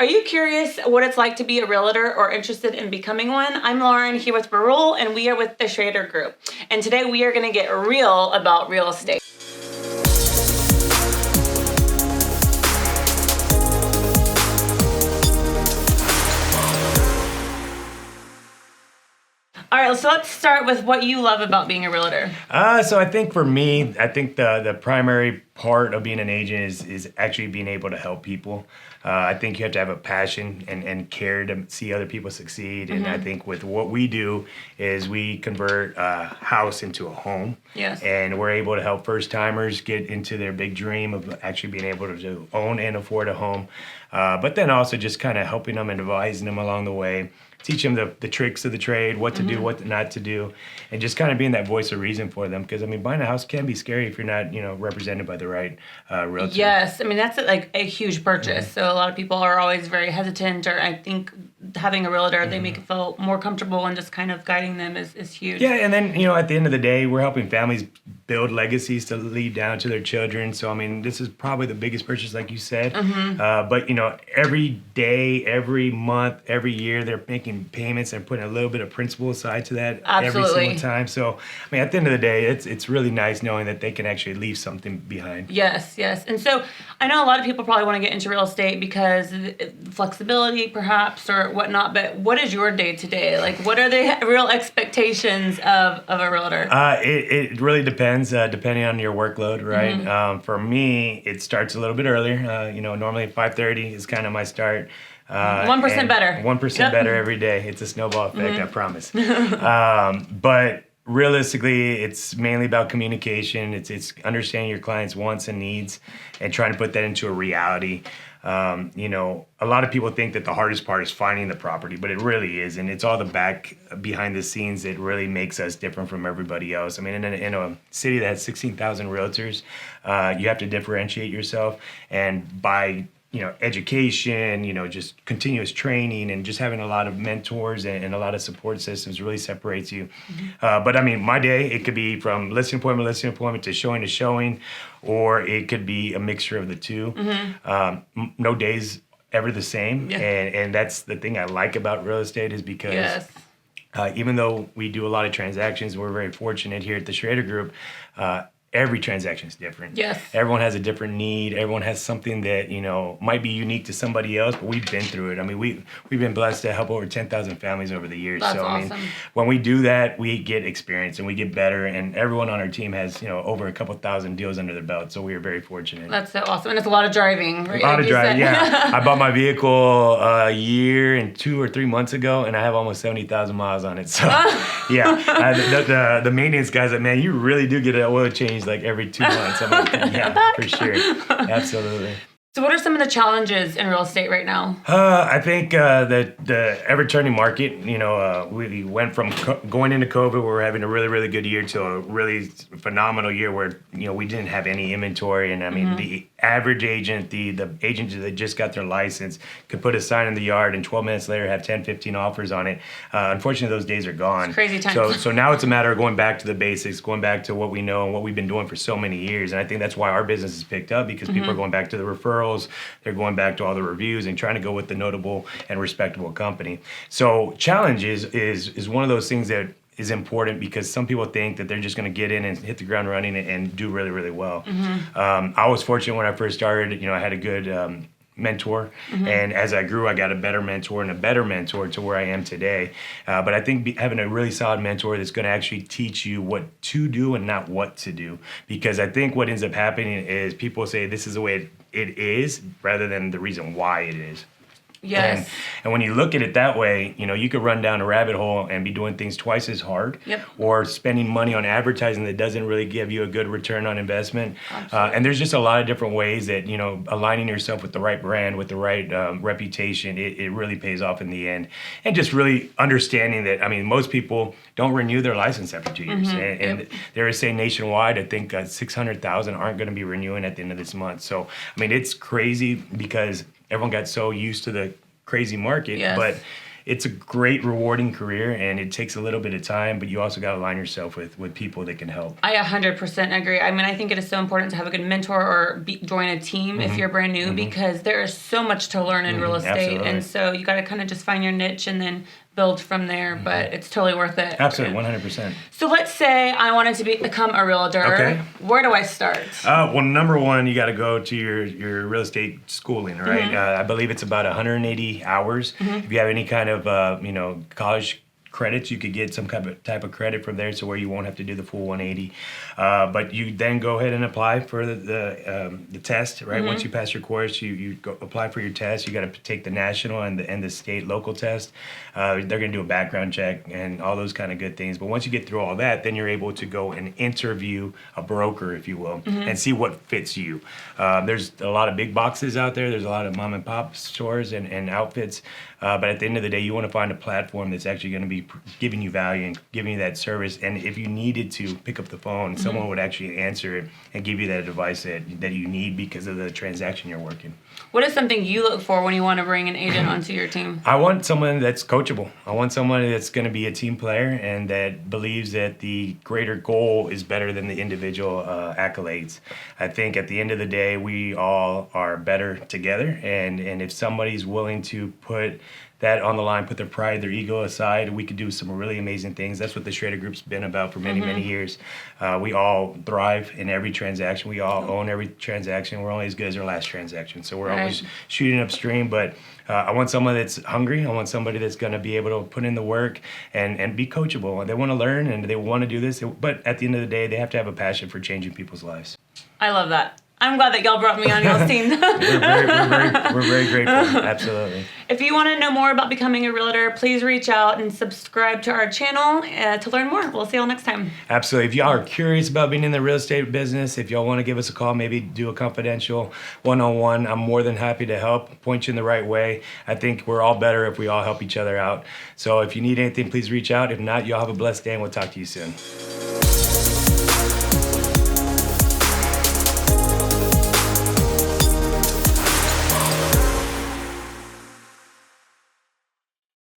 Are you curious what it's like to be a realtor or interested in becoming one? I'm Lauren here with Barul, and we are with the Schrader Group. And today we are going to get real about real estate. All right, so let's start with what you love about being a realtor. So I think for me, I think the primary part of being an agent is actually being able to help people. I think you have to have a passion and care to see other people succeed. And I think with what we do is we convert a house into a home. Yes. And we're able to help first timers get into their big dream of actually being able to own and afford a home. But then also just kind of helping them and advising them along the way. Teach them the tricks of the trade, what to do, what not to do, and just kind of being that voice of reason for them. Because I mean, buying a house can be scary if you're not, represented by the right realtor. Yes, I mean that's like a huge purchase. So a lot of people are always very hesitant, or I think having a realtor, they make it feel more comfortable, and just kind of guiding them is huge. Yeah, and then at the end of the day, we're helping families build legacies to leave down to their children. So I mean, this is probably the biggest purchase, like you said. But every day, every month, every year, they're making payments and putting a little bit of principal aside to that every single time. So I mean, at the end of the day, it's really nice knowing that they can actually leave something behind. Yes. And so I know a lot of people probably want to get into real estate because flexibility perhaps or whatnot, but what is your day to day? Like, what are the real expectations of a realtor? It really depends, depending on your workload, right? For me, it starts a little bit earlier. Normally 5:30 is kind of my start. 1% better. 1% better every day. It's a snowball effect, I promise. But realistically, it's mainly about communication. It's understanding your client's wants and needs and trying to put that into a reality. A lot of people think that the hardest part is finding the property, but it really isn't. It's all the behind the scenes that really makes us different from everybody else. I mean, in a city that has 16,000 realtors, you have to differentiate yourself, and by education, just continuous training and just having a lot of mentors and a lot of support systems really separates you. But I mean, my day, it could be from listing appointment to showing, or it could be a mixture of the two. No days ever the same. And that's the thing I like about real estate is because even though we do a lot of transactions, we're very fortunate here at the Schrader Group, every transaction is different. Yes. Everyone has a different need. Everyone has something that, might be unique to somebody else, but we've been through it. I mean, we've been blessed to help over 10,000 families over the years. That's so, awesome. I mean, when we do that, we get experience and we get better, and everyone on our team has, over a couple thousand deals under their belt. So we are very fortunate. That's so awesome. And it's a lot of driving, right? A lot of driving, yeah. I bought my vehicle a year and 2 or 3 months ago, and I have almost 70,000 miles on it. So, yeah. The maintenance guys are like, man, you really do get an oil change like every 2 months. I'm like, yeah, for sure. Absolutely. So what are some of the challenges in real estate right now? I think the ever-turning market, we went from going into COVID where we're having a really, really good year to a really phenomenal year where, we didn't have any inventory. And I mean, the average agent, the agent that just got their license could put a sign in the yard and 12 minutes later have 10, 15 offers on it. Unfortunately, those days are gone. It's crazy times. So now it's a matter of going back to the basics, going back to what we know and what we've been doing for so many years. And I think that's why our business has picked up, because people are going back to the referrals. They're going back to all the reviews and trying to go with the notable and respectable company. So challenge is one of those things that is important, because some people think that they're just going to get in and hit the ground running and do really, really well. I was fortunate when I first started. I had a good mentor, and as I grew, I got a better mentor to where I am today. But I think having a really solid mentor that's going to actually teach you what to do and not what to do, because I think what ends up happening is people say this is the way it is rather than the reason why it is. Yes. And when you look at it that way, you could run down a rabbit hole and be doing things twice as hard, or spending money on advertising that doesn't really give you a good return on investment. And there's just a lot of different ways that, aligning yourself with the right brand, with the right reputation, it really pays off in the end. And just really understanding that, I mean, most people don't renew their license after 2 years. And there is, say, nationwide, I think 600,000 aren't going to be renewing at the end of this month. So, I mean, it's crazy because everyone got so used to the crazy market, but it's a great rewarding career, and it takes a little bit of time, but you also got to align yourself with people that can help. I 100% agree. I mean, I think it is so important to have a good mentor or join a team if you're brand new, because there is so much to learn in real estate. Absolutely. And so you got to kind of just find your niche and then build from there, but it's totally worth it. Absolutely, 100%. So let's say I wanted to become a realtor. Okay. Where do I start? Well, number one, you got to go to your real estate schooling, right? I believe it's about 180 hours. If you have any kind of college credits, you could get some kind of type of credit from there, so where you won't have to do the full 180. But you then go ahead and apply for the test, right? Once you pass your course, you go apply for your test. You got to take the national and the state local test. They're going to do a background check and all those kind of good things. But once you get through all that, then you're able to go and interview a broker, if you will, and see what fits you. There's a lot of big boxes out there. There's a lot of mom and pop stores and outfits. But at the end of the day, you want to find a platform that's actually going to be giving you value and giving you that service. And if you needed to pick up the phone, someone would actually answer it and give you that advice that you need because of the transaction you're working. What is something you look for when you want to bring an agent onto your team? I want someone that's coachable. I want someone that's going to be a team player and that believes that the greater goal is better than the individual accolades. I think at the end of the day, we all are better together. And if somebody's willing to put that on the line, put their pride, their ego aside, we could do some really amazing things. That's what the Schrader Group's been about for many, many years. We all thrive in every transaction. We all own every transaction. We're only as good as our last transaction. So we're always shooting upstream. But I want someone that's hungry. I want somebody that's going to be able to put in the work and be coachable. They want to learn and they want to do this. But at the end of the day, they have to have a passion for changing people's lives. I love that. I'm glad that y'all brought me on y'all's team. we're very grateful. Absolutely. If you want to know more about becoming a realtor, please reach out and subscribe to our channel to learn more. We'll see y'all next time. Absolutely. If y'all are curious about being in the real estate business, if y'all want to give us a call, maybe do a confidential one-on-one, I'm more than happy to help, point you in the right way. I think we're all better if we all help each other out. So if you need anything, please reach out. If not, y'all have a blessed day and we'll talk to you soon.